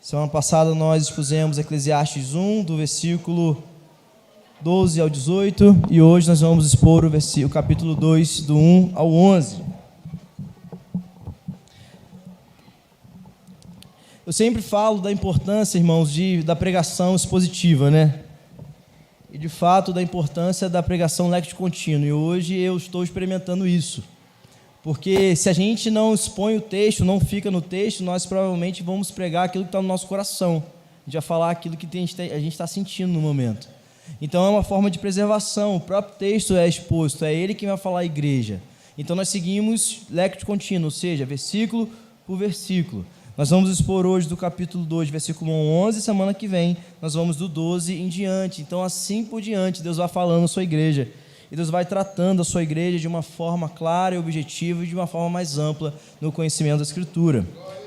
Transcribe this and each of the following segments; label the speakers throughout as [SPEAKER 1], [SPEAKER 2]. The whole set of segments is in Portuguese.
[SPEAKER 1] Semana passada nós expusemos Eclesiastes 1, do versículo 12 ao 18, e hoje nós vamos expor o capítulo 2, do 1 ao 11. Eu sempre falo da importância, irmãos, da pregação expositiva, né? E de fato da importância da pregação lectio contínua, e hoje eu estou experimentando isso. Porque se a gente não expõe o texto, não fica no texto, nós provavelmente vamos pregar aquilo que está no nosso coração. A gente vai falar aquilo que a gente está sentindo no momento. Então é uma forma de preservação, o próprio texto é exposto, é ele quem vai falar à igreja. Então nós seguimos lectio contínuo, ou seja, versículo por versículo. Nós vamos expor hoje do capítulo 2, versículo 11, semana que vem nós vamos do 12 em diante. Então assim por diante, Deus vai falando à sua igreja. E Deus vai tratando a sua igreja de uma forma clara e objetiva e de uma forma mais ampla no conhecimento da Escritura.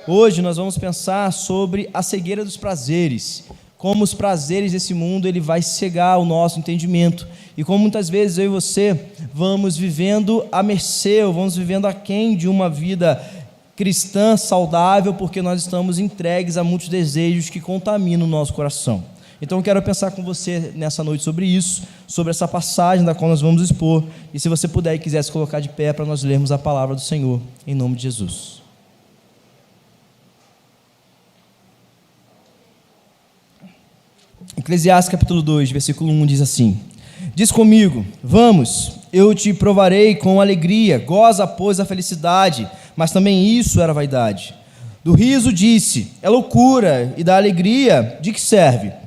[SPEAKER 1] Hoje nós vamos pensar sobre a cegueira dos prazeres, como os prazeres desse mundo ele vai cegar o nosso entendimento, e como muitas vezes eu e você vamos vivendo à mercê, ou vamos vivendo aquém de uma vida cristã saudável, porque nós estamos entregues a muitos desejos que contaminam o nosso coração. Então eu quero pensar com você nessa noite sobre isso, sobre essa passagem da qual nós vamos expor, e se você puder e quiser se colocar de pé para nós lermos a palavra do Senhor, em nome de Jesus. Eclesiastes capítulo 2, versículo 1 diz assim: diz comigo, vamos, eu te provarei com alegria, goza, pois, a felicidade, mas também isso era vaidade. Do riso disse, é loucura, e da alegria, de que serve?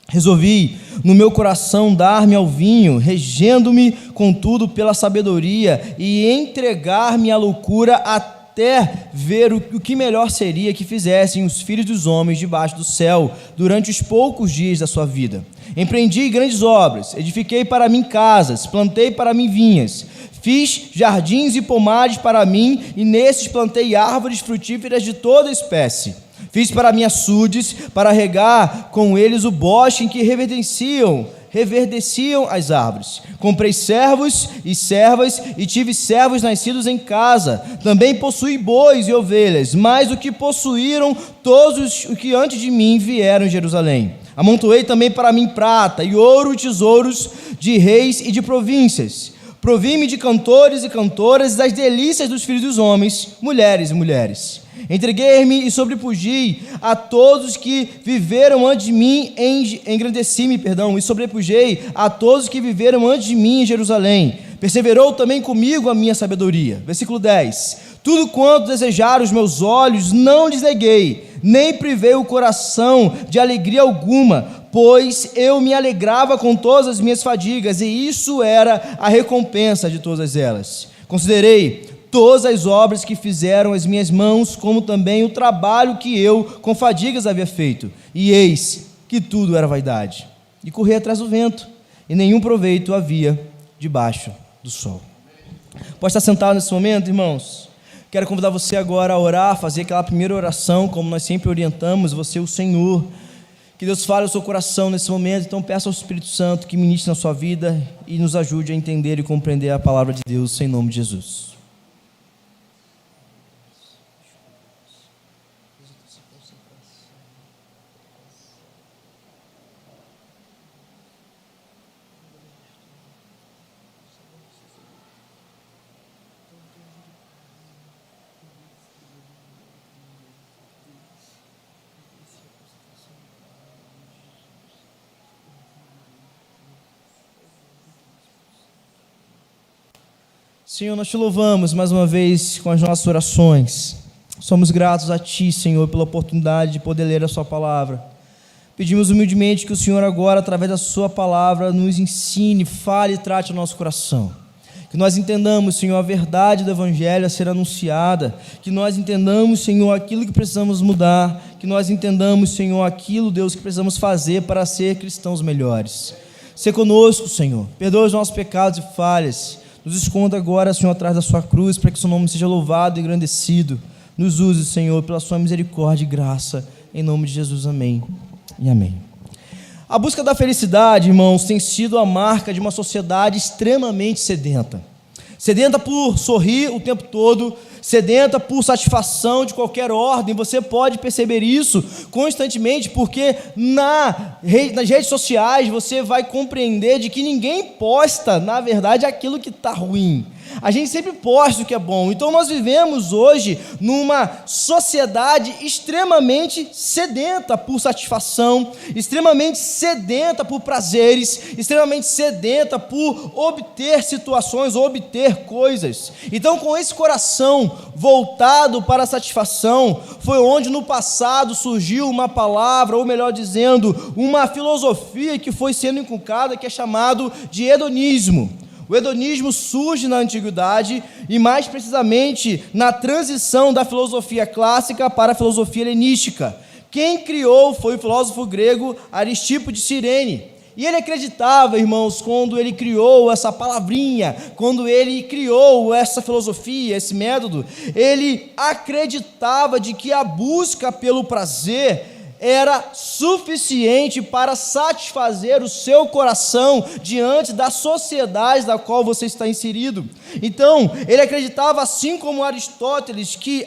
[SPEAKER 1] Resolvi no meu coração dar-me ao vinho, regendo-me contudo pela sabedoria, e entregar-me à loucura até ver o que melhor seria que fizessem os filhos dos homens debaixo do céu durante os poucos dias da sua vida. Empreendi grandes obras, edifiquei para mim casas, plantei para mim vinhas, fiz jardins e pomares para mim, e nesses plantei árvores frutíferas de toda espécie. Fiz para mim açudes, para regar com eles o bosque em que reverdeciam as árvores. Comprei servos e servas, e tive servos nascidos em casa. Também possuí bois e ovelhas, mais do que possuíram todos os que antes de mim vieram em Jerusalém. Amontoei também para mim prata e ouro, tesouros de reis e de províncias. Provi-me de cantores e cantoras, das delícias dos filhos dos homens, mulheres e mulheres. Entreguei-me e sobrepugi a todos que viveram antes de mim, engrandeci-me, e sobrepujei a todos que viveram antes de mim em Jerusalém. Perseverou também comigo a minha sabedoria. Versículo 10. Tudo quanto desejaram os meus olhos não lhes neguei, nem privei o coração de alegria alguma, pois eu me alegrava com todas as minhas fadigas, e isso era a recompensa de todas elas. Considerei todas as obras que fizeram as minhas mãos, como também o trabalho que eu com fadigas havia feito, e eis que tudo era vaidade, e corri atrás do vento, e nenhum proveito havia debaixo do sol. Pode estar sentado nesse momento, irmãos? Quero convidar você agora a orar, fazer aquela primeira oração, como nós sempre orientamos, você, o Senhor. Que Deus fale ao seu coração nesse momento. Então peça ao Espírito Santo que ministre na sua vida e nos ajude a entender e compreender a palavra de Deus, em nome de Jesus. Senhor, nós te louvamos mais uma vez com as nossas orações. Somos gratos a Ti, Senhor, pela oportunidade de poder ler a Sua palavra. Pedimos humildemente que o Senhor agora, através da Sua palavra, nos ensine, fale e trate o nosso coração. Que nós entendamos, Senhor, a verdade do Evangelho a ser anunciada. Que nós entendamos, Senhor, aquilo que precisamos mudar. Que nós entendamos, Senhor, aquilo, Deus, que precisamos fazer para ser cristãos melhores. Sê conosco, Senhor. Perdoa os nossos pecados e falhas. Nos esconda agora, Senhor, atrás da sua cruz, para que o seu nome seja louvado e engrandecido. Nos use, Senhor, pela sua misericórdia e graça. Em nome de Jesus, amém e amém. A busca da felicidade, irmãos, tem sido a marca de uma sociedade extremamente sedenta. Sedenta por sorrir o tempo todo, sedenta por satisfação de qualquer ordem. Você pode perceber isso constantemente, porque nas redes sociais você vai compreender de que ninguém posta, na verdade, aquilo que está ruim. A gente sempre posta o que é bom. Então nós vivemos hoje numa sociedade extremamente sedenta por satisfação, extremamente sedenta por prazeres, extremamente sedenta por obter situações, obter coisas. Então, com esse coração voltado para a satisfação, foi onde no passado surgiu uma palavra, ou melhor dizendo, uma filosofia que foi sendo inculcada, que é chamado de hedonismo. O hedonismo surge na antiguidade e mais precisamente na transição da filosofia clássica para a filosofia helenística. Quem criou foi o filósofo grego Aristipo de Cirene. E ele acreditava, irmãos, quando ele criou essa palavrinha, quando ele criou essa filosofia, esse método, ele acreditava de que a busca pelo prazer era suficiente para satisfazer o seu coração diante da sociedade da qual você está inserido. Então, ele acreditava, assim como Aristóteles, que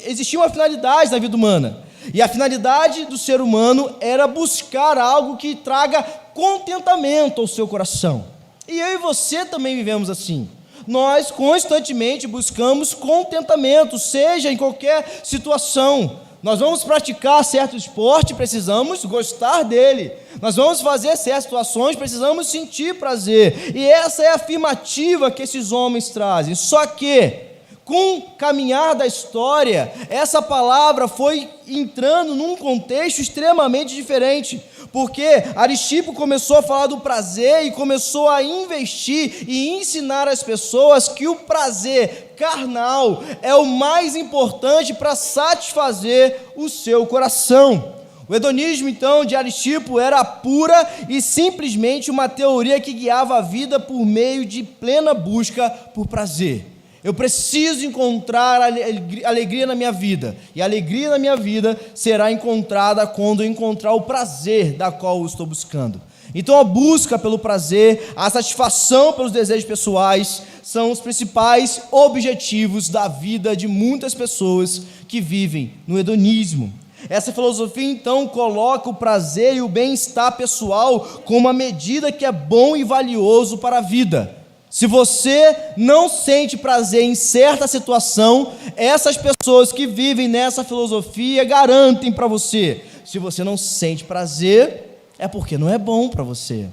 [SPEAKER 1] existia uma finalidade na vida humana. E a finalidade do ser humano era buscar algo que traga contentamento ao seu coração. E eu e você também vivemos assim. Nós constantemente buscamos contentamento, seja em qualquer situação. Nós vamos praticar certo esporte, precisamos gostar dele. Nós vamos fazer certas situações, precisamos sentir prazer. E essa é a afirmativa que esses homens trazem. Só que, com o caminhar da história, essa palavra foi entrando num contexto extremamente diferente, porque Aristipo começou a falar do prazer e começou a investir e ensinar as pessoas que o prazer carnal é o mais importante para satisfazer o seu coração. O hedonismo, então, de Aristipo era pura e simplesmente uma teoria que guiava a vida por meio de plena busca por prazer. Eu preciso encontrar alegria na minha vida, e a alegria na minha vida será encontrada quando eu encontrar o prazer da qual eu estou buscando. Então a busca pelo prazer, a satisfação pelos desejos pessoais são os principais objetivos da vida de muitas pessoas que vivem no hedonismo. Essa filosofia então coloca o prazer e o bem-estar pessoal como uma medida que é bom e valioso para a vida. Se você não sente prazer em certa situação, essas pessoas que vivem nessa filosofia garantem para você: se você não sente prazer, é porque não é bom para você.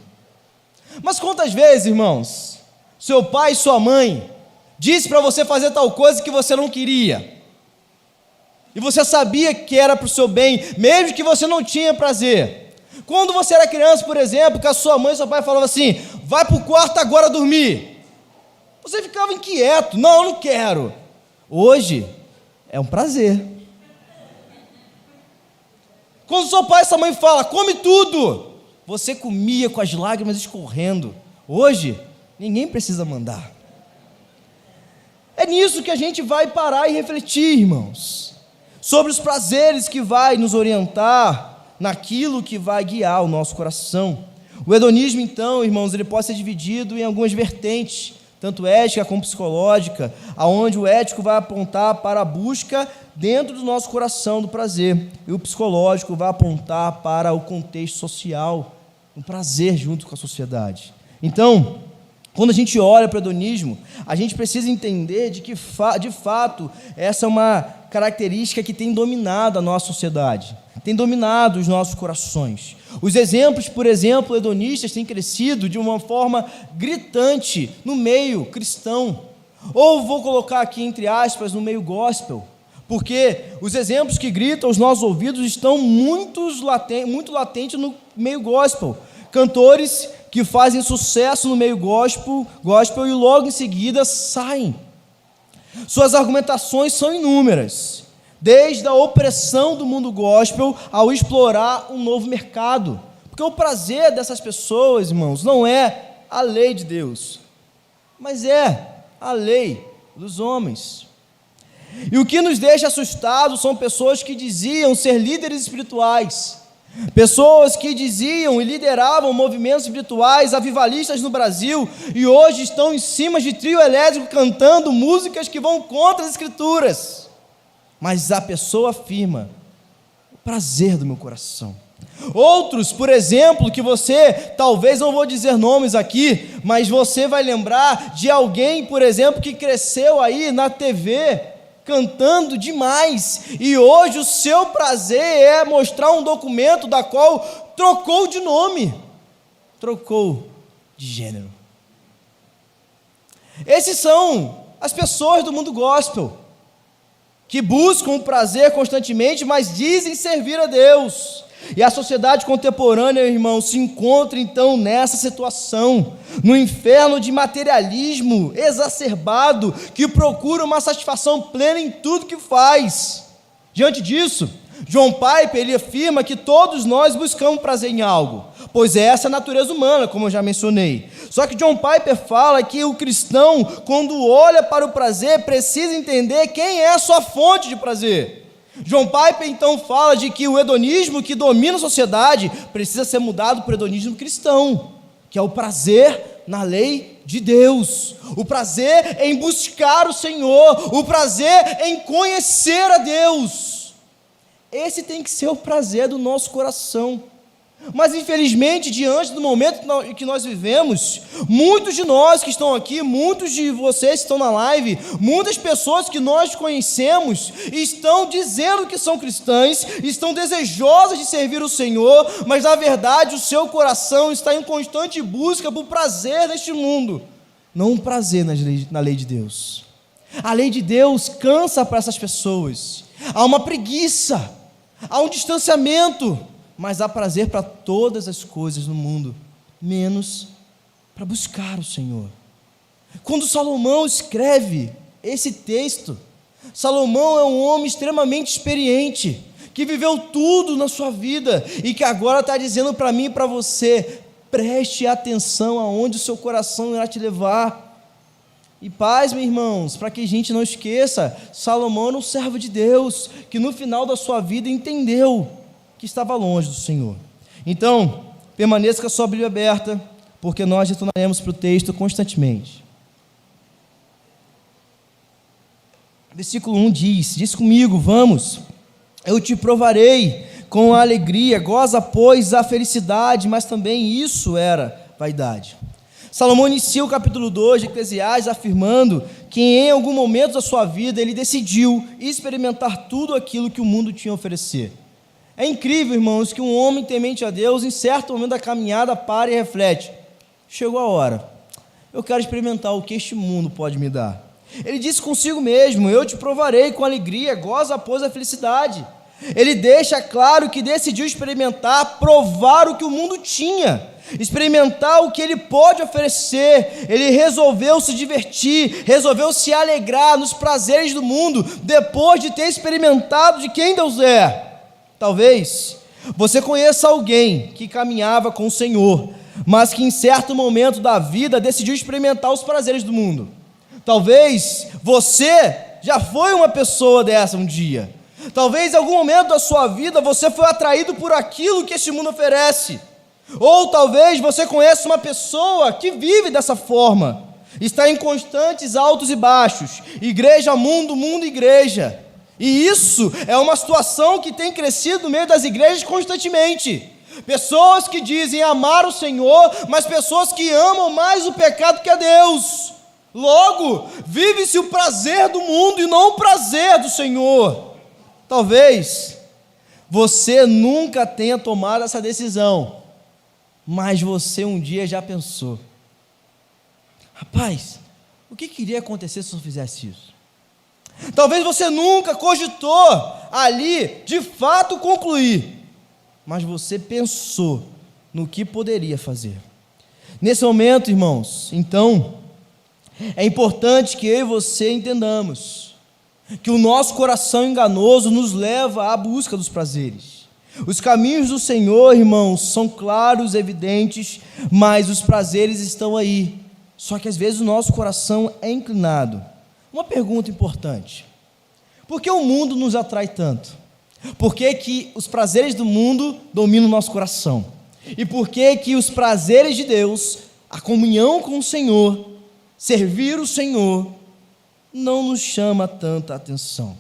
[SPEAKER 1] Mas quantas vezes, irmãos, seu pai e sua mãe disse para você fazer tal coisa que você não queria, e você sabia que era para o seu bem, mesmo que você não tinha prazer? Quando você era criança, por exemplo, que a sua mãe e seu pai falavam assim: vai para o quarto agora dormir, você ficava inquieto: não, eu não quero. Hoje é um prazer. Quando seu pai e sua mãe falam: come tudo, você comia com as lágrimas escorrendo. Hoje ninguém precisa mandar. É nisso que a gente vai parar e refletir, irmãos, sobre os prazeres que vai nos orientar naquilo que vai guiar o nosso coração. O hedonismo, então, irmãos, ele pode ser dividido em algumas vertentes, tanto ética como psicológica, aonde o ético vai apontar para a busca dentro do nosso coração do prazer, e o psicológico vai apontar para o contexto social, o prazer junto com a sociedade. Então, quando a gente olha para o hedonismo, a gente precisa entender de que, de fato, essa é uma característica que tem dominado a nossa sociedade, tem dominado os nossos corações. Os exemplos, por exemplo, hedonistas têm crescido de uma forma gritante no meio cristão, ou vou colocar aqui entre aspas, no meio gospel, porque os exemplos que gritam aos nossos ouvidos estão muito latentes no meio gospel. Cantores que fazem sucesso no meio gospel e logo em seguida saem. Suas argumentações são inúmeras, desde a opressão do mundo gospel ao explorar um novo mercado. Porque o prazer dessas pessoas, irmãos, não é a lei de Deus, mas é a lei dos homens. E o que nos deixa assustados são pessoas que diziam ser líderes espirituais, Pessoas que diziam e lideravam movimentos espirituais avivalistas no Brasil e hoje estão em cima de trio elétrico cantando músicas que vão contra as Escrituras. Mas a pessoa afirma: o prazer do meu coração. Outros, por exemplo, que você, talvez não vou dizer nomes aqui, mas você vai lembrar de alguém, por exemplo, que cresceu aí na TV, cantando demais, e hoje o seu prazer é mostrar um documento da qual trocou de nome, trocou de gênero. Esses são as pessoas do mundo gospel, que buscam o prazer constantemente, mas dizem servir a Deus. E a sociedade contemporânea, irmão, se encontra então nessa situação, no inferno de materialismo exacerbado, que procura uma satisfação plena em tudo que faz. Diante disso, John Piper, ele afirma que todos nós buscamos prazer em algo, pois essa é a natureza humana, como eu já mencionei. Só que John Piper fala que o cristão, quando olha para o prazer, precisa entender quem é a sua fonte de prazer. John Piper então fala de que o hedonismo que domina a sociedade precisa ser mudado por hedonismo cristão, que é o prazer na lei de Deus, o prazer em buscar o Senhor, o prazer em conhecer a Deus. Esse tem que ser o prazer do nosso coração. Mas infelizmente, diante do momento que nós vivemos, muitos de nós que estão aqui, muitos de vocês que estão na live, muitas pessoas que nós conhecemos, estão dizendo que são cristãs, estão desejosas de servir o Senhor, mas na verdade o seu coração está em constante busca por prazer neste mundo, não um prazer na lei de Deus. A lei de Deus cansa para essas pessoas, há uma preguiça, há um distanciamento, mas há prazer para todas as coisas no mundo, menos para buscar o Senhor. Quando Salomão escreve esse texto, Salomão é um homem extremamente experiente, que viveu tudo na sua vida, e que agora está dizendo para mim e para você: preste atenção aonde o seu coração irá te levar. E paz, meus irmãos, para que a gente não esqueça, Salomão era um servo de Deus, que no final da sua vida entendeu que estava longe do Senhor. Então, permaneça com a sua Bíblia aberta, porque nós retornaremos para o texto constantemente. Versículo 1 diz comigo: vamos, eu te provarei com a alegria, goza, pois, a felicidade, mas também isso era vaidade. Salomão inicia o capítulo 2 de Eclesiastes afirmando que em algum momento da sua vida ele decidiu experimentar tudo aquilo que o mundo tinha a oferecer. É incrível, irmãos, que um homem temente a Deus, em certo momento da caminhada, para e reflete: chegou a hora, eu quero experimentar o que este mundo pode me dar. Ele disse consigo mesmo: eu te provarei com alegria, goza, pois, a felicidade. Ele deixa claro que decidiu experimentar, provar o que o mundo tinha, experimentar o que ele pode oferecer. Ele resolveu se divertir, resolveu se alegrar nos prazeres do mundo, depois de ter experimentado de quem Deus é. Talvez você conheça alguém que caminhava com o Senhor, mas que em certo momento da vida decidiu experimentar os prazeres do mundo. Talvez você já foi uma pessoa dessa um dia. Talvez em algum momento da sua vida você foi atraído por aquilo que este mundo oferece. Ou talvez você conheça uma pessoa que vive dessa forma, está em constantes altos e baixos, igreja, mundo, mundo, igreja. E isso é uma situação que tem crescido no meio das igrejas constantemente. Pessoas que dizem amar o Senhor, mas pessoas que amam mais o pecado que a Deus. Logo, vive-se o prazer do mundo e não o prazer do Senhor. Talvez você nunca tenha tomado essa decisão, mas você um dia já pensou: rapaz, o que iria acontecer se eu fizesse isso? Talvez você nunca cogitou ali, de fato, concluir, mas você pensou no que poderia fazer. Nesse momento, irmãos, então, é importante que eu e você entendamos que o nosso coração enganoso nos leva à busca dos prazeres. Os caminhos do Senhor, irmãos, são claros, evidentes, mas os prazeres estão aí. Só que às vezes o nosso coração é inclinado. Uma pergunta importante: por que o mundo nos atrai tanto? Por que que os prazeres do mundo dominam o nosso coração? E por que que os prazeres de Deus, a comunhão com o Senhor, servir o Senhor, não nos chama tanta atenção?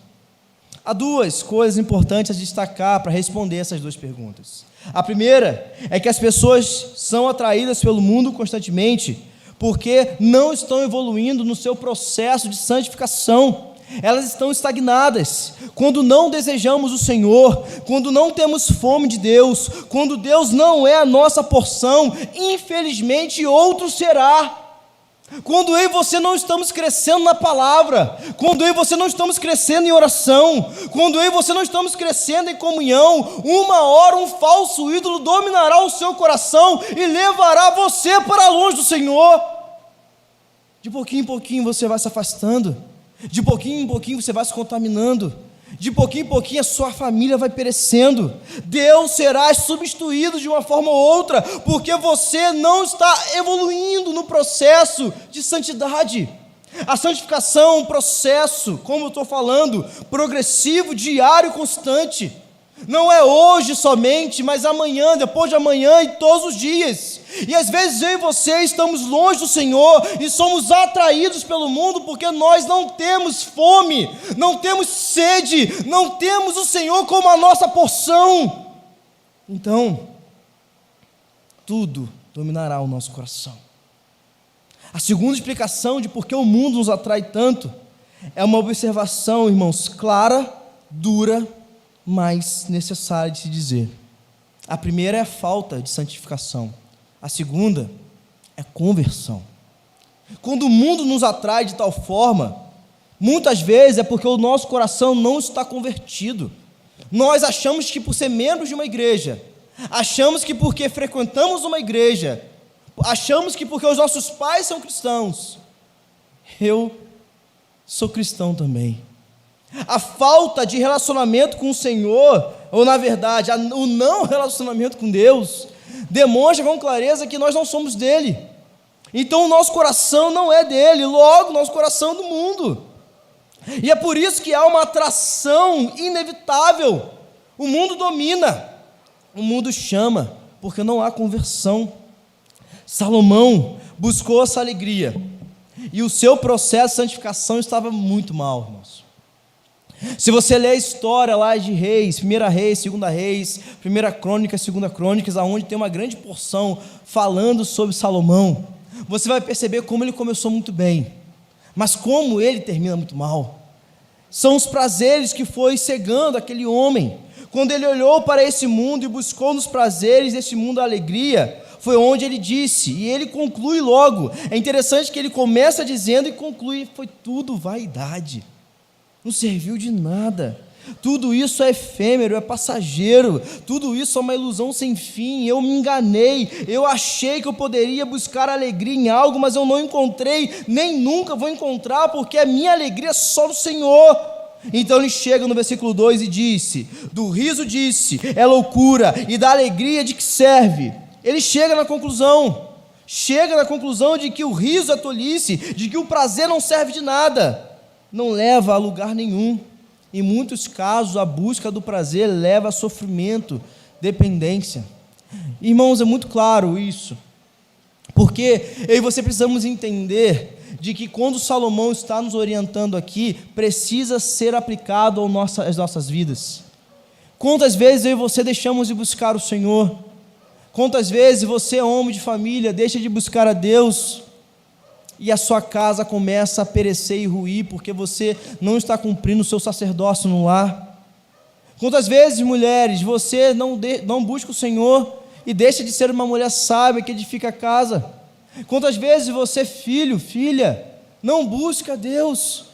[SPEAKER 1] Há duas coisas importantes a destacar para responder essas duas perguntas. A primeira é que as pessoas são atraídas pelo mundo constantemente porque não estão evoluindo no seu processo de santificação. Elas estão estagnadas. Quando não desejamos o Senhor, quando não temos fome de Deus, quando Deus não é a nossa porção, infelizmente outro será. Quando eu e você não estamos crescendo na palavra, quando eu e você não estamos crescendo em oração, quando eu e você não estamos crescendo em comunhão, uma hora um falso ídolo dominará o seu coração e levará você para longe do Senhor. De pouquinho em pouquinho você vai se afastando, de pouquinho em pouquinho você vai se contaminando, de pouquinho em pouquinho a sua família vai perecendo. Deus será substituído de uma forma ou outra, porque você não está evoluindo no processo de santidade. A santificação é um processo, como eu estou falando, progressivo, diário, constante. Não é hoje somente, mas amanhã, depois de amanhã e todos os dias. E às vezes eu e você estamos longe do Senhor e somos atraídos pelo mundo porque nós não temos fome, não temos sede, não temos o Senhor como a nossa porção. Então, tudo dominará o nosso coração. A segunda explicação de por que o mundo nos atrai tanto é uma observação, irmãos, clara, dura, mas necessária de se dizer. A primeira é a falta de santificação. A segunda é conversão. Quando o mundo nos atrai de tal forma, muitas vezes é porque o nosso coração não está convertido. Nós achamos que por ser membros de uma igreja, achamos que porque frequentamos uma igreja, achamos que porque os nossos pais são cristãos, eu sou cristão também. A falta de relacionamento com o Senhor, ou na verdade, o não relacionamento com Deus, demonstra com clareza que nós não somos dele. Então o nosso coração não é dele, logo nosso coração é do mundo. E é por isso que há uma atração inevitável. O mundo domina, o mundo chama, porque não há conversão. Salomão buscou essa alegria, e o seu processo de santificação estava muito mal, irmãos. Se você ler a história lá de Reis, 1 Reis, 2 Reis, 1 Crônicas, 2 Crônicas, aonde tem uma grande porção falando sobre Salomão, você vai perceber como ele começou muito bem, mas como ele termina muito mal. São os prazeres que foi cegando aquele homem. Quando ele olhou para esse mundo e buscou nos prazeres desse mundo a alegria, foi onde ele disse, e ele conclui logo. É interessante que ele começa dizendo e conclui: foi tudo vaidade. Não serviu de nada, tudo isso é efêmero, é passageiro, tudo isso é uma ilusão sem fim. Eu me enganei, eu achei que eu poderia buscar alegria em algo, mas eu não encontrei, nem nunca vou encontrar, porque a minha alegria é só no Senhor. Então ele chega no versículo 2 e disse: do riso disse, é loucura, e da alegria de que serve? Ele chega na conclusão de que o riso é tolice, de que o prazer não serve de nada, não leva a lugar nenhum. Em muitos casos, a busca do prazer leva a sofrimento, dependência. Irmãos, é muito claro isso, porque eu e você precisamos entender de que quando Salomão está nos orientando aqui, precisa ser aplicado às nossas vidas. Quantas vezes eu e você deixamos de buscar o Senhor? Quantas vezes você, homem de família, deixa de buscar a Deus e a sua casa começa a perecer e ruir porque você não está cumprindo o seu sacerdócio no lar? Quantas vezes, mulheres, você não busca o Senhor e deixa de ser uma mulher sábia que edifica a casa? Quantas vezes você, filho, filha, não busca a Deus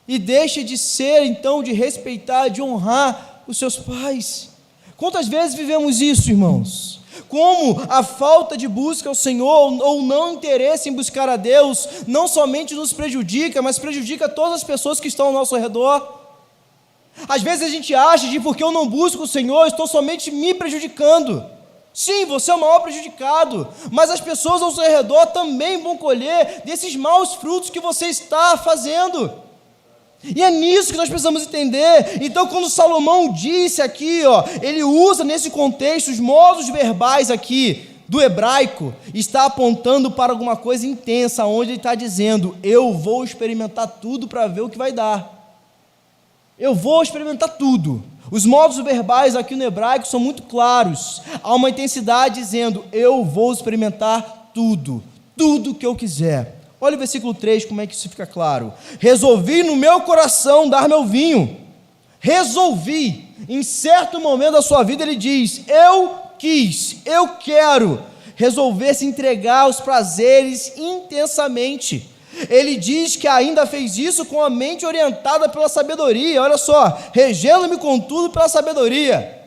[SPEAKER 1] e deixa de ser, então, de respeitar, de honrar os seus pais? Quantas vezes vivemos isso, irmãos? Como a falta de busca ao Senhor ou não interesse em buscar a Deus não somente nos prejudica, mas prejudica todas as pessoas que estão ao nosso redor. Às vezes a gente acha que porque eu não busco o Senhor, estou somente me prejudicando. Sim, você é o maior prejudicado, mas as pessoas ao seu redor também vão colher desses maus frutos que você está fazendo. E é nisso que nós precisamos entender. Então, quando Salomão disse aqui, ele usa nesse contexto os modos verbais aqui do hebraico, está apontando para alguma coisa intensa, onde ele está dizendo: eu vou experimentar tudo para ver o que vai dar. Eu vou experimentar tudo. Os modos verbais aqui no hebraico são muito claros. Há uma intensidade dizendo: eu vou experimentar tudo, tudo que eu quiser. Olha o versículo 3, como é que isso fica claro. Resolvi no meu coração dar meu vinho. Resolvi. Em certo momento da sua vida ele diz: eu quis, eu quero. Resolver se entregar aos prazeres intensamente. Ele diz que ainda fez isso com a mente orientada pela sabedoria. Olha só, regendo-me contudo pela sabedoria.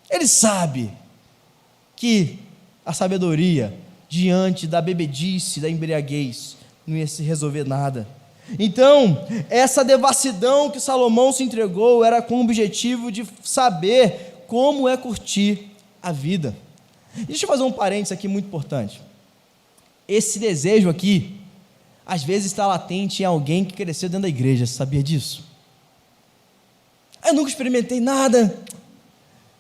[SPEAKER 1] Ele sabe que a sabedoria, diante da bebedice, da embriaguez, não ia se resolver nada. Então, essa devassidão que Salomão se entregou era com o objetivo de saber como é curtir a vida. Deixa eu fazer um parênteses aqui muito importante. Esse desejo aqui, às vezes está latente em alguém que cresceu dentro da igreja. Você sabia disso? Eu nunca experimentei nada.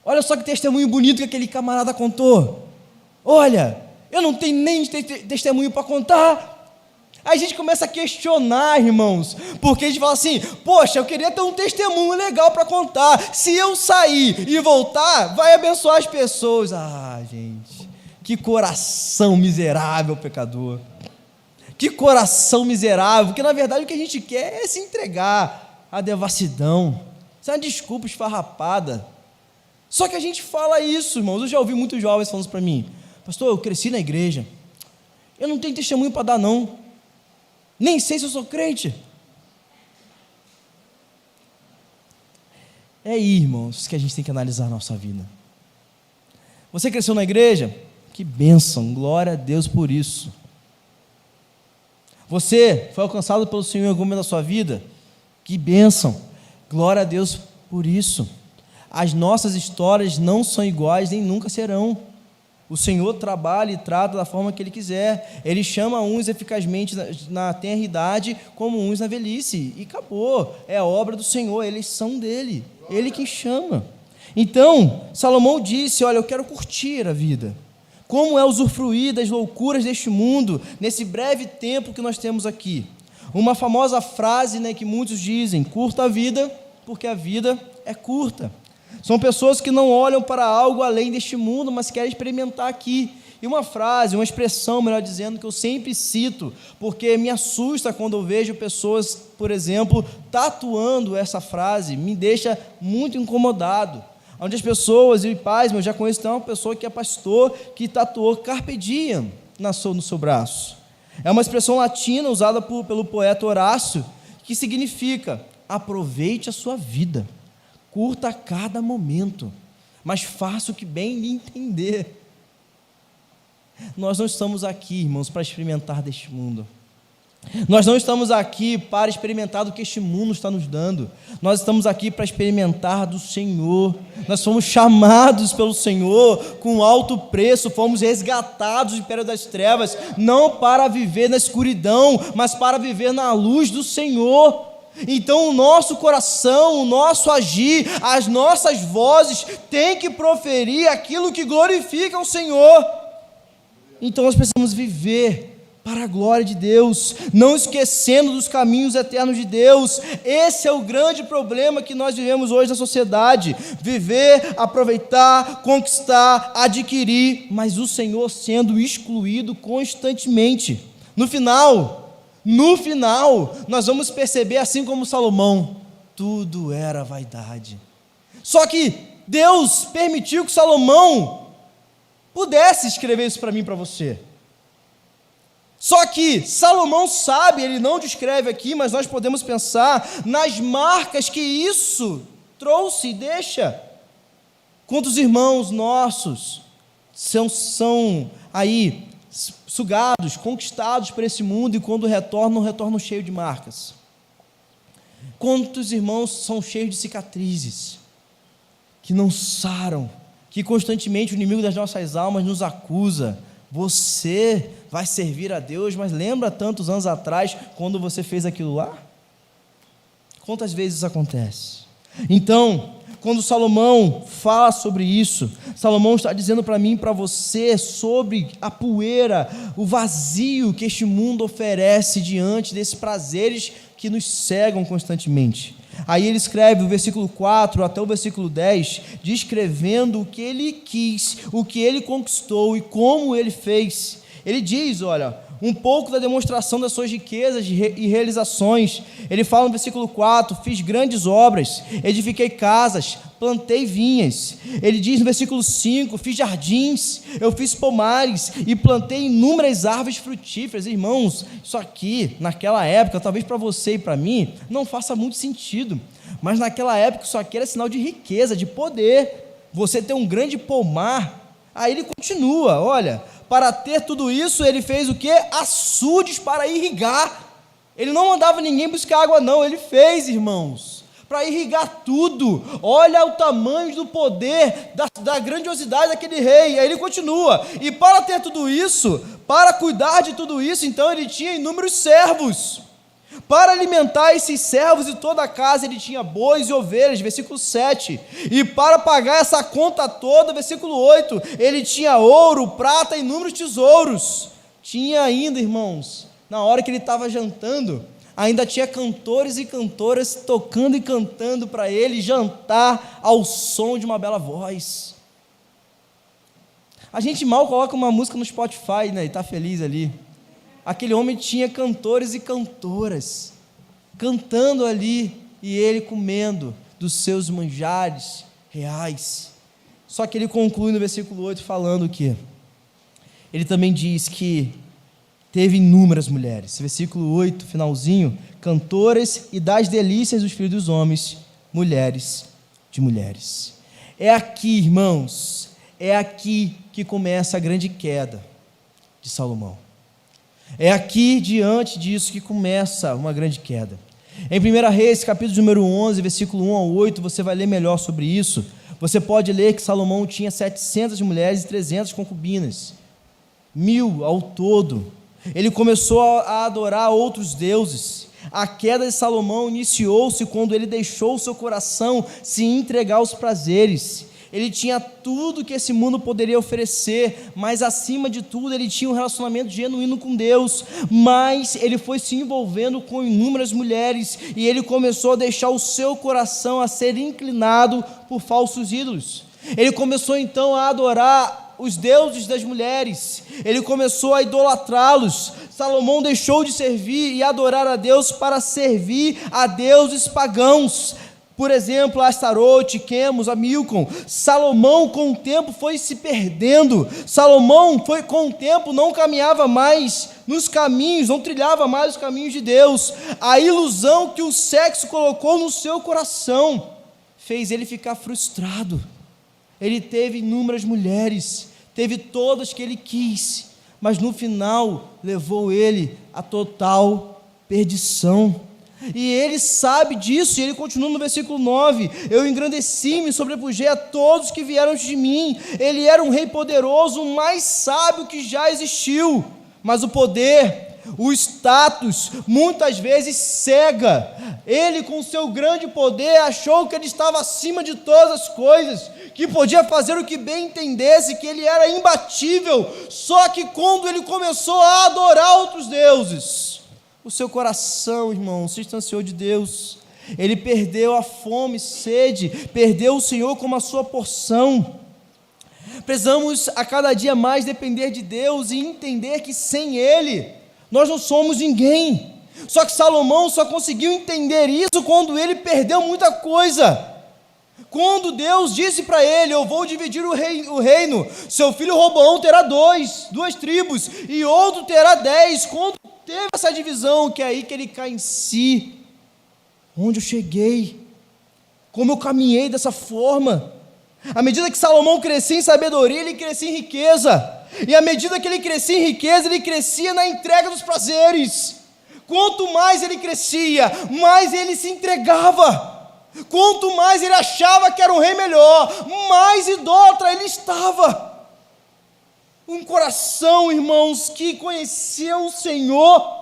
[SPEAKER 1] Olha só que testemunho bonito que aquele camarada contou. Olha, eu não tenho nem testemunho para contar. Aí a gente começa a questionar, irmãos, porque a gente fala assim: poxa, eu queria ter um testemunho legal para contar. Se eu sair e voltar, vai abençoar as pessoas. Ah, gente, que coração miserável, pecador. Que coração miserável, porque na verdade o que a gente quer é se entregar à devassidão. Isso é uma desculpa esfarrapada. Só que a gente fala isso, irmãos. Eu já ouvi muitos jovens falando isso para mim: pastor, eu cresci na igreja, eu não tenho testemunho para dar não, nem sei se eu sou crente. É aí, irmãos, que a gente tem que analisar a nossa vida. Você cresceu na igreja? Que bênção, glória a Deus por isso. Você foi alcançado pelo Senhor em algum momento da sua vida? Que bênção, glória a Deus por isso. As nossas histórias não são iguais, nem nunca serão. O Senhor trabalha e trata da forma que Ele quiser. Ele chama uns eficazmente na tenra-idade, como uns na velhice, e acabou. É a obra do Senhor, eles são dele, Ele que chama. Então, Salomão disse: olha, eu quero curtir a vida. Como é usufruir das loucuras deste mundo, nesse breve tempo que nós temos aqui. Uma famosa frase, que muitos dizem: curta a vida, porque a vida é curta. São pessoas que não olham para algo além deste mundo, mas querem experimentar aqui. E uma frase, uma expressão, melhor dizendo, que eu sempre cito, porque me assusta quando eu vejo pessoas, por exemplo, tatuando essa frase, me deixa muito incomodado. Onde as pessoas, e pais, eu já conheço uma pessoa que é pastor, que tatuou Carpe Diem no seu braço. É uma expressão latina usada pelo poeta Horácio, que significa: aproveite a sua vida. Curta a cada momento, mas faça o que bem lhe entender. Nós não estamos aqui, irmãos, para experimentar deste mundo. Nós não estamos aqui para experimentar do que este mundo está nos dando. Nós estamos aqui para experimentar do Senhor. Nós fomos chamados pelo Senhor com alto preço, fomos resgatados do império das trevas, não para viver na escuridão, mas para viver na luz do Senhor. Então o nosso coração, o nosso agir, as nossas vozes têm que proferir aquilo que glorifica o Senhor. Então nós precisamos viver para a glória de Deus, não esquecendo dos caminhos eternos de Deus. Esse é o grande problema que nós vivemos hoje na sociedade: viver, aproveitar, conquistar, adquirir, mas o Senhor sendo excluído constantemente. No final, nós vamos perceber, assim como Salomão, tudo era vaidade. Só que Deus permitiu que Salomão pudesse escrever isso para mim e para você. Só que Salomão sabe, ele não descreve aqui, mas nós podemos pensar nas marcas que isso trouxe e deixa. Quantos irmãos nossos são aí sugados, conquistados por esse mundo, e quando retornam cheios de marcas. Quantos irmãos são cheios de cicatrizes, que não saram, que constantemente o inimigo das nossas almas nos acusa: você vai servir a Deus, mas lembra tantos anos atrás, quando você fez aquilo lá? Quantas vezes isso acontece? Então, quando Salomão fala sobre isso, Salomão está dizendo para mim e para você sobre a poeira, o vazio que este mundo oferece diante desses prazeres que nos cegam constantemente. Aí ele escreve o versículo 4 até o versículo 10, descrevendo o que ele quis, o que ele conquistou e como ele fez. Ele diz, olha, um pouco da demonstração das suas riquezas e realizações. Ele fala no versículo 4, fiz grandes obras, edifiquei casas, plantei vinhas. Ele diz no versículo 5, fiz jardins, eu fiz pomares e plantei inúmeras árvores frutíferas. Irmãos, isso aqui, naquela época, talvez para você e para mim, não faça muito sentido, mas naquela época isso aqui era sinal de riqueza, de poder. Você ter um grande pomar. Aí ele continua, olha, para ter tudo isso, ele fez o quê? Açudes para irrigar. Ele não mandava ninguém buscar água, não. Ele fez, irmãos, para irrigar tudo. Olha o tamanho do poder, da grandiosidade daquele rei. Aí ele continua. E para ter tudo isso, para cuidar de tudo isso, então ele tinha inúmeros servos. Para alimentar esses servos e toda a casa, ele tinha bois e ovelhas, versículo 7. E para pagar essa conta toda, versículo 8, ele tinha ouro, prata e inúmeros tesouros. Tinha ainda, irmãos, na hora que ele estava jantando, ainda tinha cantores e cantoras tocando e cantando para ele jantar ao som de uma bela voz. A gente mal coloca uma música no Spotify, né, e está feliz ali. Aquele homem tinha cantores e cantoras cantando ali e ele comendo dos seus manjares reais. Só que ele conclui no versículo 8 falando o quê? Ele também diz que teve inúmeras mulheres. Versículo 8, finalzinho, cantoras e das delícias dos filhos dos homens, mulheres de mulheres. É aqui, irmãos, é aqui que começa a grande queda de Salomão. É aqui, diante disso, que começa uma grande queda. Em 1 Reis, capítulo número 11, versículo 1 ao 8, você vai ler melhor sobre isso. Você pode ler que Salomão tinha 700 mulheres e 300 concubinas, 1000 ao todo. Ele começou a adorar outros deuses. A queda de Salomão iniciou-se quando ele deixou o seu coração se entregar aos prazeres. Ele tinha tudo que esse mundo poderia oferecer, mas acima de tudo ele tinha um relacionamento genuíno com Deus, mas ele foi se envolvendo com inúmeras mulheres, e ele começou a deixar o seu coração a ser inclinado por falsos ídolos. Ele começou então a adorar os deuses das mulheres, ele começou a idolatrá-los. Salomão deixou de servir e adorar a Deus para servir a deuses pagãos. Por exemplo, Astarote, Quemos, Milcom. Salomão com o tempo foi se perdendo. Salomão com o tempo não caminhava mais nos caminhos, não trilhava mais os caminhos de Deus. A ilusão que o sexo colocou no seu coração fez ele ficar frustrado. Ele teve inúmeras mulheres, teve todas que ele quis, mas no final levou ele à total perdição. E ele sabe disso, e ele continua no versículo 9, eu engrandeci-me, sobrepujei a todos que vieram antes de mim. Ele era um rei poderoso, o mais sábio que já existiu, mas o poder, o status, muitas vezes cega. Ele, com seu grande poder, achou que ele estava acima de todas as coisas, que podia fazer o que bem entendesse, que ele era imbatível. Só que quando ele começou a adorar outros deuses, o seu coração, irmão, se distanciou de Deus. Ele perdeu a fome e sede, perdeu o Senhor como a sua porção. Precisamos a cada dia mais depender de Deus e entender que sem Ele nós não somos ninguém. Só que Salomão só conseguiu entender isso quando ele perdeu muita coisa. Quando Deus disse para ele, eu vou dividir o reino, seu filho Roboão terá duas tribos, e outro terá 10. Quando teve essa divisão, que é aí que ele cai em si. Onde eu cheguei? Como eu caminhei dessa forma? À medida que Salomão crescia em sabedoria, ele crescia em riqueza. E à medida que ele crescia em riqueza, ele crescia na entrega dos prazeres. Quanto mais ele crescia, mais ele se entregava. Quanto mais ele achava que era um rei melhor, mais idólatra ele estava. Um coração, irmãos, que conheceu o Senhor,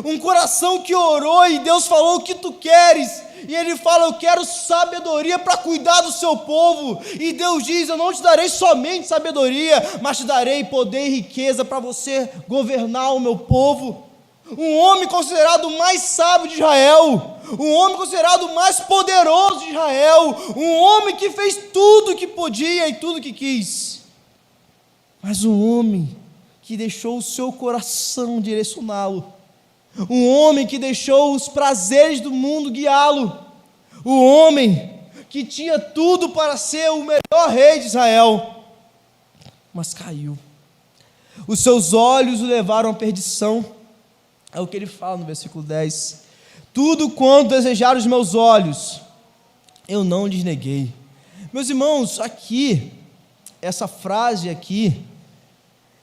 [SPEAKER 1] um coração que orou e Deus falou o que tu queres, e ele fala: eu quero sabedoria para cuidar do seu povo. E Deus diz: eu não te darei somente sabedoria, mas te darei poder e riqueza para você governar o meu povo. Um homem considerado o mais sábio de Israel, um homem considerado o mais poderoso de Israel, um homem que fez tudo o que podia e tudo o que quis, mas um homem que deixou o seu coração direcioná-lo, um homem que deixou os prazeres do mundo guiá-lo, o homem que tinha tudo para ser o melhor rei de Israel, mas caiu. Os seus olhos o levaram à perdição. É o que ele fala no versículo 10. Tudo quanto desejaram os meus olhos, eu não lhes neguei. Meus irmãos, aqui, essa frase aqui,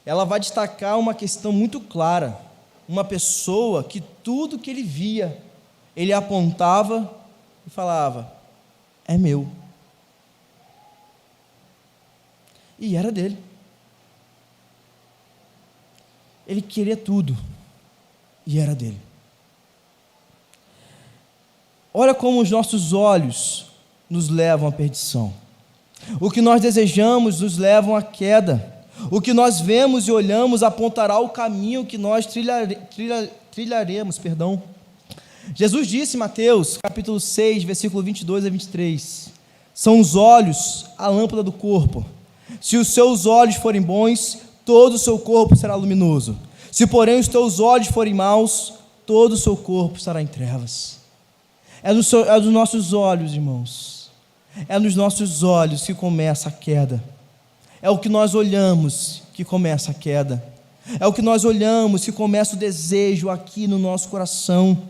[SPEAKER 1] ela vai destacar uma questão muito clara. Uma pessoa que tudo que ele via, ele apontava e falava: é meu. E era dele. Ele queria tudo, e era dele. Olha como os nossos olhos nos levam à perdição. O que nós desejamos nos leva à queda. O que nós vemos e olhamos apontará o caminho que nós trilharemos. Jesus disse em Mateus, capítulo 6, versículo 22 a 23, são os olhos a lâmpada do corpo. Se os seus olhos forem bons, todo o seu corpo será luminoso. Se, porém, os teus olhos forem maus, todo o seu corpo estará em trevas. É dos nossos olhos, irmãos. É nos nossos olhos que começa a queda. É o que nós olhamos que começa a queda. É o que nós olhamos que começa o desejo aqui no nosso coração.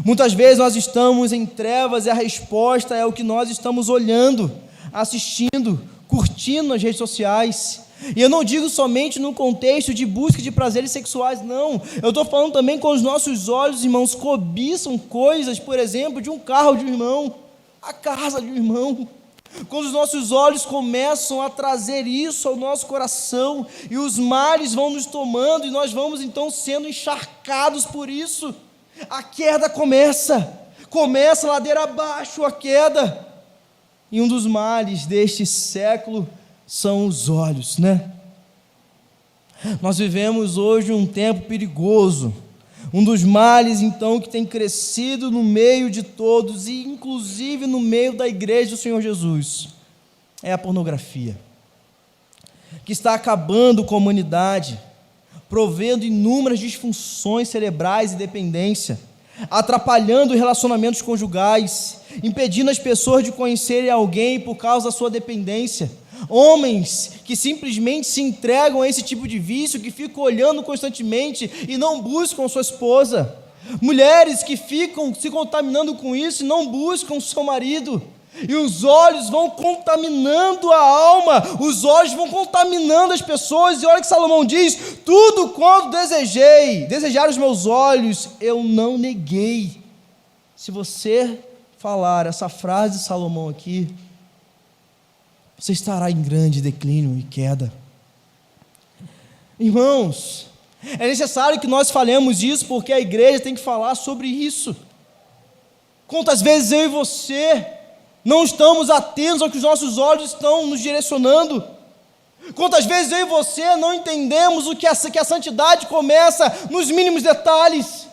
[SPEAKER 1] Muitas vezes nós estamos em trevas e a resposta é o que nós estamos olhando, assistindo, curtindo nas redes sociais. E eu não digo somente no contexto de busca de prazeres sexuais, não. Eu estou falando também com os nossos olhos, irmãos, cobiçam coisas, por exemplo, de um carro de um irmão, a casa de um irmão. Quando os nossos olhos começam a trazer isso ao nosso coração, e os males vão nos tomando, e nós vamos então sendo encharcados por isso, a queda começa ladeira abaixo a queda. E um dos males deste século são os olhos, né? Nós vivemos hoje um tempo perigoso. Um dos males, então, que tem crescido no meio de todos, e inclusive no meio da igreja do Senhor Jesus, é a pornografia, que está acabando com a humanidade, provendo inúmeras disfunções cerebrais e dependência, atrapalhando relacionamentos conjugais, impedindo as pessoas de conhecerem alguém por causa da sua dependência. Homens que simplesmente se entregam a esse tipo de vício, que ficam olhando constantemente e não buscam sua esposa. Mulheres que ficam se contaminando com isso e não buscam seu marido. E os olhos vão contaminando a alma, os olhos vão contaminando as pessoas. E olha que Salomão diz: tudo quanto desejar os meus olhos, eu não neguei. Se você falar essa frase de Salomão aqui, você estará em grande declínio e queda. Irmãos, é necessário que nós falemos isso, porque a igreja tem que falar sobre isso. Quantas vezes eu e você não estamos atentos ao que os nossos olhos estão nos direcionando? Quantas vezes eu e você não entendemos que a santidade começa nos mínimos detalhes?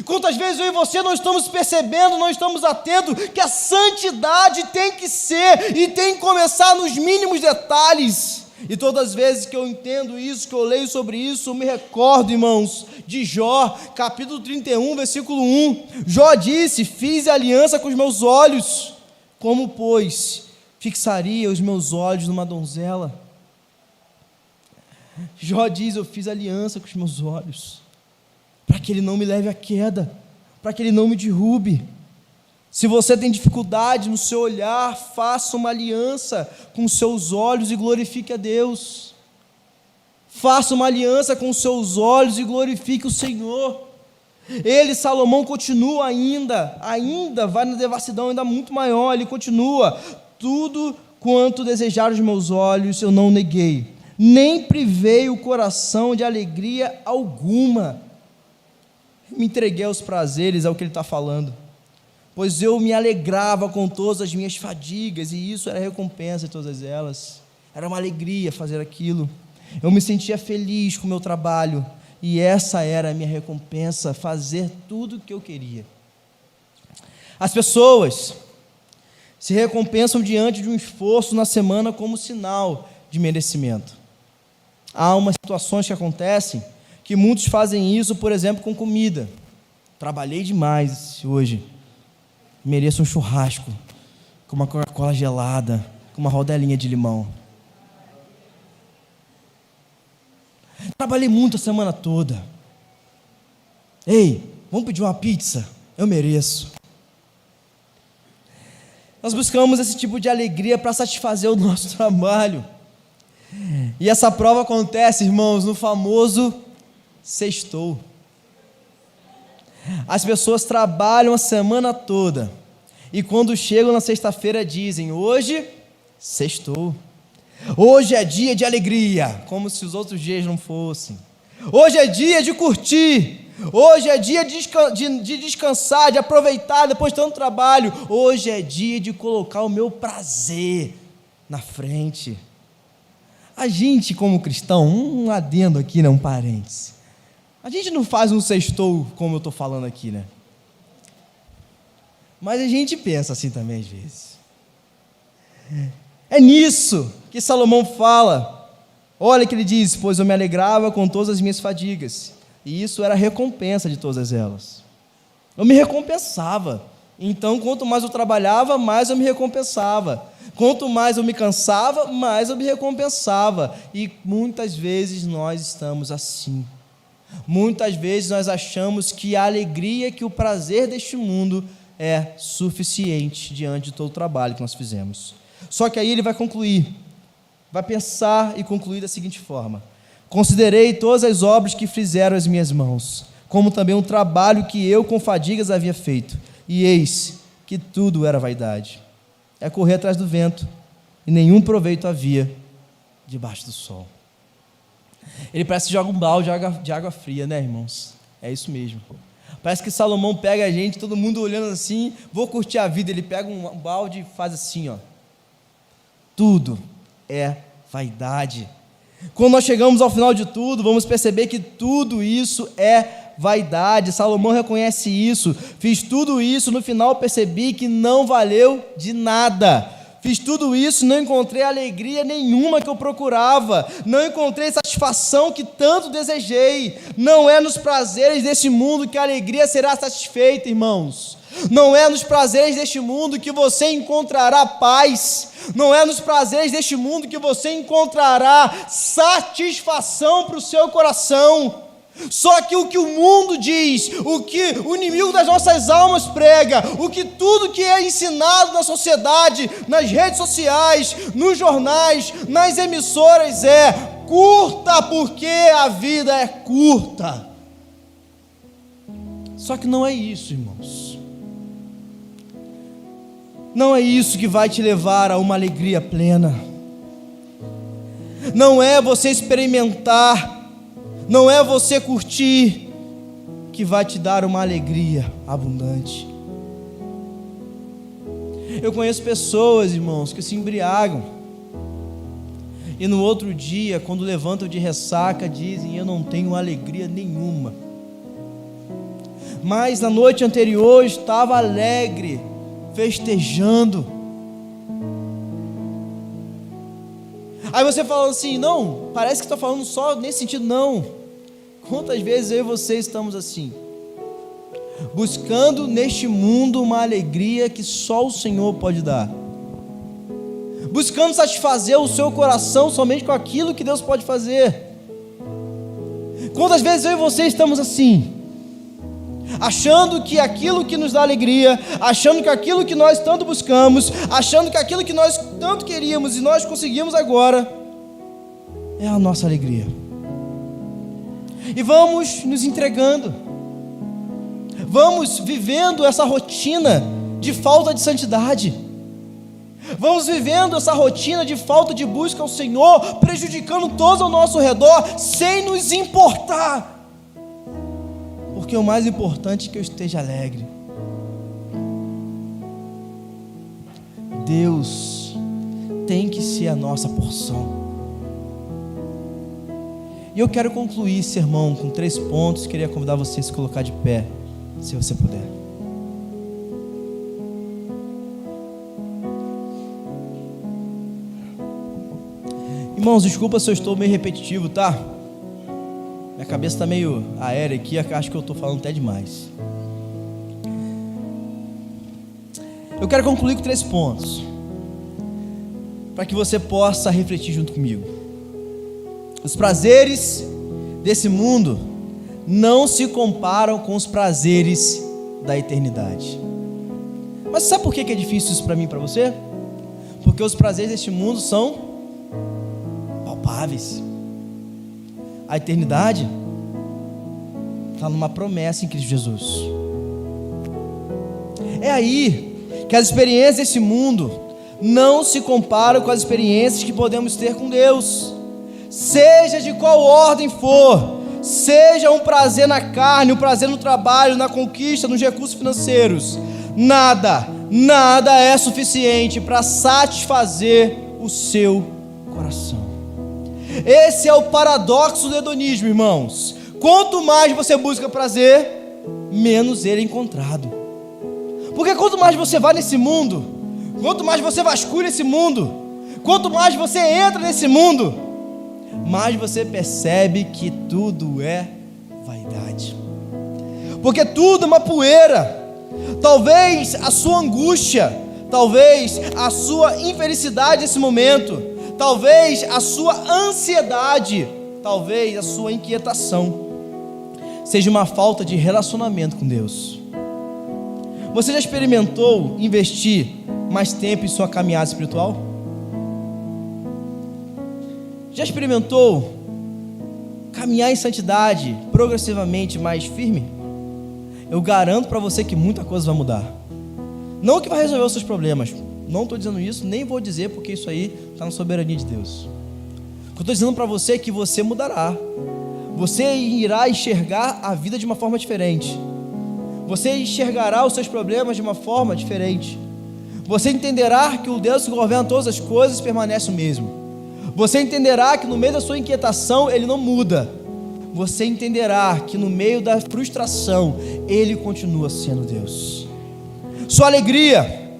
[SPEAKER 1] Quantas vezes eu e você não estamos percebendo, não estamos atentos que a santidade tem que ser e tem que começar nos mínimos detalhes? E todas as vezes que eu entendo isso, que eu leio sobre isso, eu me recordo, irmãos, de Jó, capítulo 31, versículo 1. Jó disse: fiz aliança com os meus olhos, como, pois, fixaria os meus olhos numa donzela? Jó diz: eu fiz aliança com os meus olhos, para que ele não me leve à queda, para que ele não me derrube. Se você tem dificuldade no seu olhar, faça uma aliança com os seus olhos e glorifique a Deus. Faça uma aliança com os seus olhos e glorifique o Senhor. Ele, Salomão, continua ainda vai na devassidão ainda muito maior. Ele continua: tudo quanto desejar os meus olhos eu não neguei, nem privei o coração de alegria alguma. Me entreguei aos prazeres, é o que ele está falando. pois eu me alegrava com todas as minhas fadigas, e isso era recompensa de todas elas. Era uma alegria fazer aquilo. Eu me sentia feliz com o meu trabalho, e essa era a minha recompensa, fazer tudo o que eu queria. As pessoas se recompensam diante de um esforço na semana como sinal de merecimento. Há umas situações que acontecem que muitos fazem isso, por exemplo, com comida. Trabalhei demais hoje, mereço um churrasco, com uma Coca-Cola gelada, com uma rodelinha de limão. Trabalhei muito a semana toda. Ei, vamos pedir uma pizza? Eu mereço. Nós buscamos esse tipo de alegria para satisfazer o nosso trabalho. E essa prova acontece, irmãos, no famoso sextou. As pessoas trabalham a semana toda e quando chegam na sexta-feira dizem: hoje sextou. Hoje é dia de alegria, como se os outros dias não fossem. Hoje é dia de curtir. Hoje é dia de descansar, de aproveitar depois de tanto trabalho. Hoje é dia de colocar o meu prazer na frente. A gente, como cristão, um adendo aqui, né, um parênteses. A gente não faz um sextou como eu estou falando aqui, né? Mas a gente pensa assim também às vezes. É nisso que Salomão fala. Olha que ele diz: pois eu me alegrava com todas as minhas fadigas, e isso era a recompensa de todas elas. Eu me recompensava. Então, quanto mais eu trabalhava, mais eu me recompensava. Quanto mais eu me cansava, mais eu me recompensava. E muitas vezes nós estamos assim. Muitas vezes nós achamos que a alegria, que o prazer deste mundo é suficiente diante de todo o trabalho que nós fizemos. Só que aí ele vai concluir, vai pensar e concluir da seguinte forma: considerei todas as obras que fizeram as minhas mãos, como também um trabalho que eu com fadigas havia feito, e eis que tudo era vaidade. É correr atrás do vento, e nenhum proveito havia debaixo do sol. Ele parece que joga um balde de água fria, né, irmãos? É isso mesmo. Parece que Salomão pega a gente, todo mundo olhando assim, vou curtir a vida. Ele pega um balde e faz assim, ó. Tudo é vaidade. Quando nós chegamos ao final de tudo, vamos perceber que tudo isso é vaidade. Salomão reconhece isso. Fiz tudo isso, no final percebi que não valeu de nada. Fiz tudo isso, não encontrei alegria nenhuma que eu procurava, não encontrei satisfação que tanto desejei. Não é nos prazeres deste mundo que a alegria será satisfeita, irmãos. Não é nos prazeres deste mundo que você encontrará paz. Não é nos prazeres deste mundo que você encontrará satisfação para o seu coração. Só que o que o mundo diz, o que o inimigo das nossas almas prega, o que tudo que é ensinado na sociedade, nas redes sociais, nos jornais, nas emissoras é: curta porque a vida é curta. Só que não é isso, irmãos. Não é isso que vai te levar a uma alegria plena. Não é você experimentar, não é você curtir que vai te dar uma alegria abundante. Eu conheço pessoas, irmãos, que se embriagam e no outro dia, quando levantam de ressaca, dizem: eu não tenho alegria nenhuma. Mas na noite anterior estava alegre, festejando. Aí você fala assim: não, parece que está falando só nesse sentido. Não. Quantas vezes eu e você estamos assim, buscando neste mundo uma alegria que só o Senhor pode dar, buscando satisfazer o seu coração somente com aquilo que Deus pode fazer. Quantas vezes eu e você estamos assim, achando que aquilo que nos dá alegria, achando que aquilo que nós tanto buscamos, achando que aquilo que nós tanto queríamos e nós conseguimos agora é a nossa alegria. E vamos nos entregando, vamos vivendo essa rotina de falta de santidade, vamos vivendo essa rotina de falta de busca ao Senhor, prejudicando todos ao nosso redor, sem nos importar, porque o mais importante é que eu esteja alegre. Deus tem que ser a nossa porção. E eu quero concluir esse sermão com 3 pontos. Queria convidar você a se colocar de pé, se você puder. Irmãos, desculpa se eu estou meio repetitivo, tá? Minha cabeça está meio aérea aqui, acho que eu estou falando até demais. Eu quero concluir com 3 pontos, para que você possa refletir junto comigo. Os prazeres desse mundo não se comparam com os prazeres da eternidade. Mas sabe por que é difícil isso para mim e para você? Porque os prazeres deste mundo são palpáveis. A eternidade está numa promessa em Cristo Jesus. É aí que as experiências desse mundo não se comparam com as experiências que podemos ter com Deus, seja de qual ordem for, seja um prazer na carne, um prazer no trabalho, na conquista, nos recursos financeiros. Nada é suficiente para satisfazer o seu coração. Esse é o paradoxo do hedonismo, irmãos. Quanto mais você busca prazer, menos ele é encontrado. Porque quanto mais você vai nesse mundo, quanto mais você vasculha esse mundo, quanto mais você entra nesse mundo, mais você percebe que tudo é vaidade. Porque tudo é uma poeira. Talvez a sua angústia, talvez a sua infelicidade nesse momento, talvez a sua ansiedade, talvez a sua inquietação seja uma falta de relacionamento com Deus. Você já experimentou investir mais tempo em sua caminhada espiritual? Já experimentou caminhar em santidade progressivamente mais firme? Eu garanto para você que muita coisa vai mudar. Não que vai resolver os seus problemas. Não estou dizendo isso, nem vou dizer, porque isso aí está na soberania de Deus. O que eu estou dizendo para você é que você mudará. Você irá enxergar a vida de uma forma diferente. Você enxergará os seus problemas de uma forma diferente. Você entenderá que o Deus que governa todas as coisas permanece o mesmo. Você entenderá que no meio da sua inquietação Ele não muda. Você entenderá que no meio da frustração Ele continua sendo Deus. Sua alegria,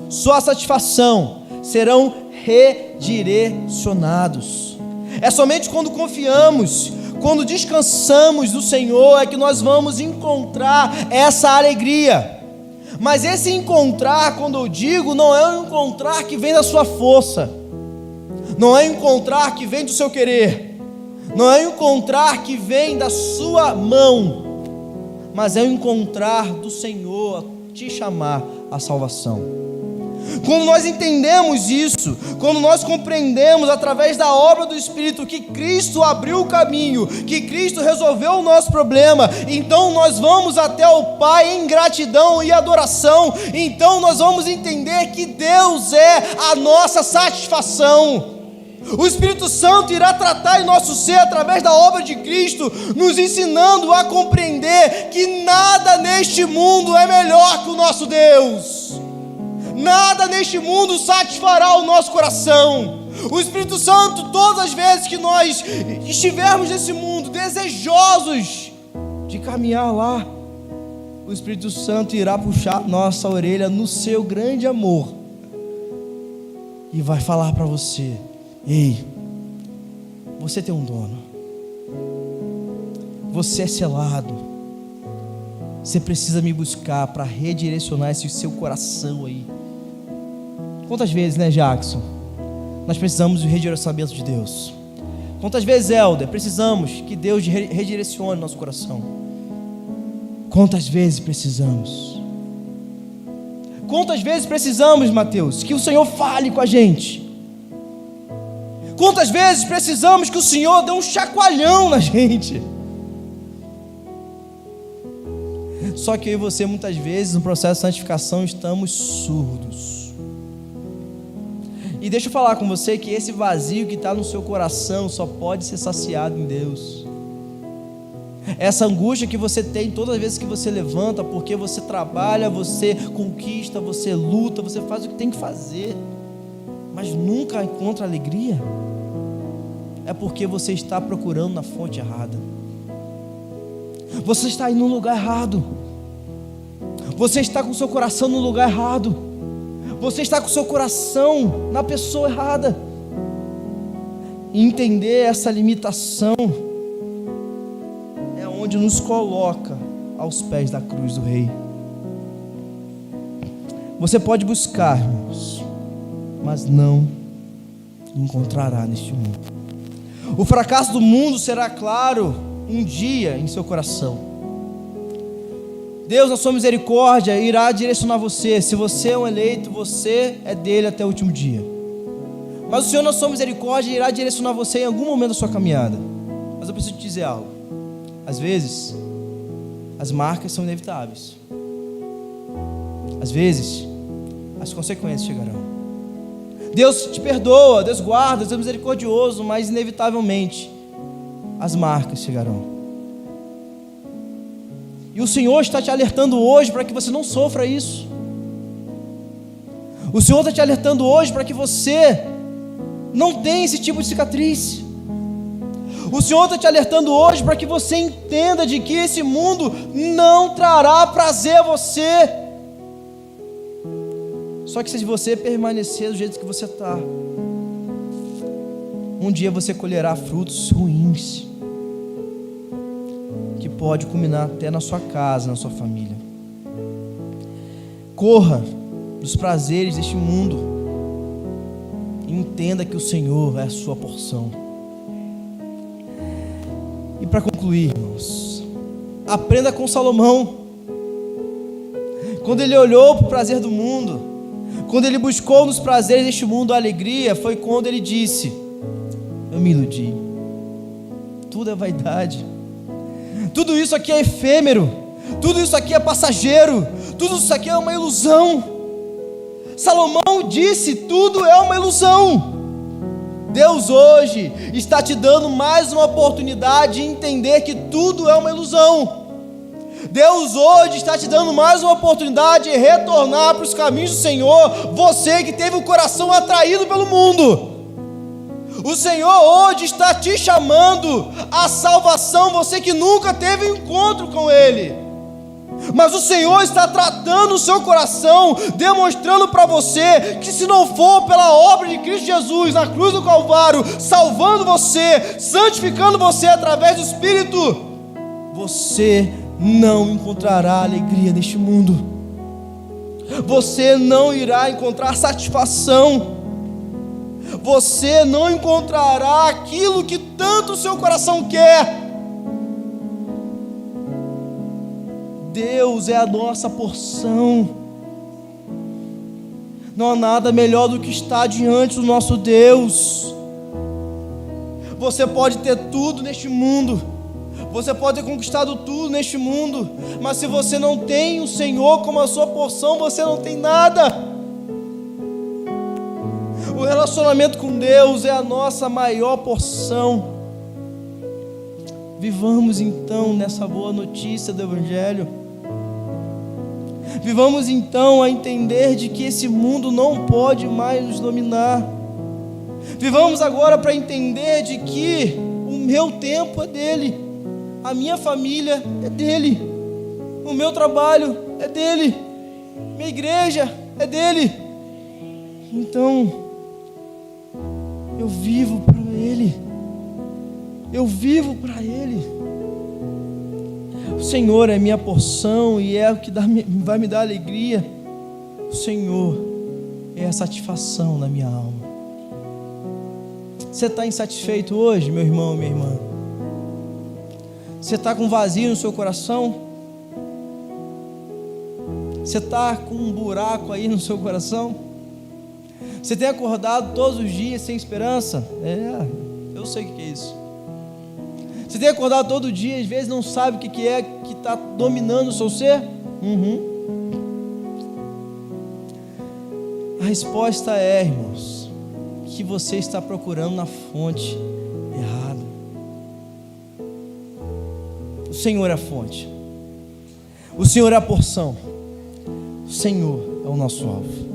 [SPEAKER 1] sua satisfação serão redirecionados. É somente quando confiamos, quando descansamos no Senhor, é que nós vamos encontrar essa alegria. Mas esse encontrar, quando eu digo, não é um encontrar que vem da sua força, não é um encontrar que vem do seu querer, não é um encontrar que vem da sua mão, mas é um encontrar do Senhor te chamar à salvação. Quando nós entendemos isso, quando nós compreendemos através da obra do Espírito que Cristo abriu o caminho, que Cristo resolveu o nosso problema, então nós vamos até o Pai em gratidão e adoração. Então nós vamos entender que Deus é a nossa satisfação. O Espírito Santo irá tratar em nosso ser através da obra de Cristo, nos ensinando a compreender que nada neste mundo é melhor que o nosso Deus. Nada neste mundo satisfará o nosso coração. O Espírito Santo, todas as vezes que nós estivermos nesse mundo desejosos de caminhar lá, o Espírito Santo irá puxar nossa orelha no seu grande amor e vai falar para você: ei, você tem um dono, você é selado, você precisa me buscar para redirecionar esse seu coração aí. Quantas vezes, né, Jackson, nós precisamos do redirecionamento de Deus? Quantas vezes, Helder, precisamos que Deus redirecione nosso coração? Quantas vezes precisamos? Quantas vezes precisamos, Mateus, que o Senhor fale com a gente? Quantas vezes precisamos que o Senhor dê um chacoalhão na gente? Só que eu e você, muitas vezes, no processo de santificação, estamos surdos. E deixa eu falar com você que esse vazio que está no seu coração só pode ser saciado em Deus. Essa angústia que você tem todas as vezes que você levanta, porque você trabalha, você conquista, você luta, você faz o que tem que fazer, mas nunca encontra alegria, é porque você está procurando na fonte errada. Você está indo no lugar errado. Você está com o seu coração no lugar errado. Você está com o seu coração na pessoa errada. Entender essa limitação é onde nos coloca aos pés da cruz do Rei. Você pode buscar, irmãos, mas não encontrará neste mundo. O fracasso do mundo será claro um dia em seu coração. Deus, na sua misericórdia, irá direcionar você. Se você é um eleito, você é dele até o último dia. Mas o Senhor, na sua misericórdia, irá direcionar você em algum momento da sua caminhada. Mas eu preciso te dizer algo. Às vezes, as marcas são inevitáveis. Às vezes, as consequências chegarão. Deus te perdoa, Deus guarda, Deus é misericordioso, mas inevitavelmente as marcas chegarão. E o Senhor está te alertando hoje para que você não sofra isso. O Senhor está te alertando hoje para que você não tenha esse tipo de cicatriz. O Senhor está te alertando hoje para que você entenda de que esse mundo não trará prazer a você. Só que se você permanecer do jeito que você está, um dia você colherá frutos ruins, que pode culminar até na sua casa, na sua família. Corra dos prazeres deste mundo e entenda que o Senhor é a sua porção. E para concluir, irmãos, aprenda com Salomão. Quando ele olhou para o prazer do mundo, quando ele buscou nos prazeres deste mundo a alegria, foi quando ele disse: eu me iludi, tudo é vaidade, tudo isso aqui é efêmero, tudo isso aqui é passageiro, tudo isso aqui é uma ilusão. Salomão disse: tudo é uma ilusão. Deus hoje está te dando mais uma oportunidade de entender que tudo é uma ilusão. Deus hoje está te dando mais uma oportunidade de retornar para os caminhos do Senhor, você que teve o coração atraído pelo mundo. O Senhor hoje está te chamando à salvação, você que nunca teve um encontro com Ele. Mas o Senhor está tratando o seu coração, demonstrando para você que se não for pela obra de Cristo Jesus na cruz do Calvário, salvando você, santificando você através do Espírito, você não encontrará alegria neste mundo. Você não irá encontrar satisfação. Você não encontrará aquilo que tanto o seu coração quer. Deus é a nossa porção. Não há nada melhor do que estar diante do nosso Deus. Você pode ter tudo neste mundo, você pode ter conquistado tudo neste mundo, mas se você não tem o Senhor como a sua porção, você não tem nada. O relacionamento com Deus é a nossa maior porção. Vivamos então nessa boa notícia do Evangelho. Vivamos então a entender de que esse mundo não pode mais nos dominar. Vivamos agora para entender de que o meu tempo é dele, a minha família é dele, o meu trabalho é dele, minha igreja é dele. Então, eu vivo para ele, eu vivo para ele. O Senhor é minha porção e é o que vai me dar alegria. O Senhor é a satisfação da minha alma. Você está insatisfeito hoje, meu irmão, minha irmã? Você está com vazio no seu coração? Você está com um buraco aí no seu coração? Você tem acordado todos os dias sem esperança? Eu sei o que é isso. Você tem acordado todo dia, às vezes não sabe o que é que está dominando o seu ser? A resposta é, irmãos, que você está procurando na fonte errada. O Senhor é a fonte. O Senhor é a porção. O Senhor é o nosso alvo.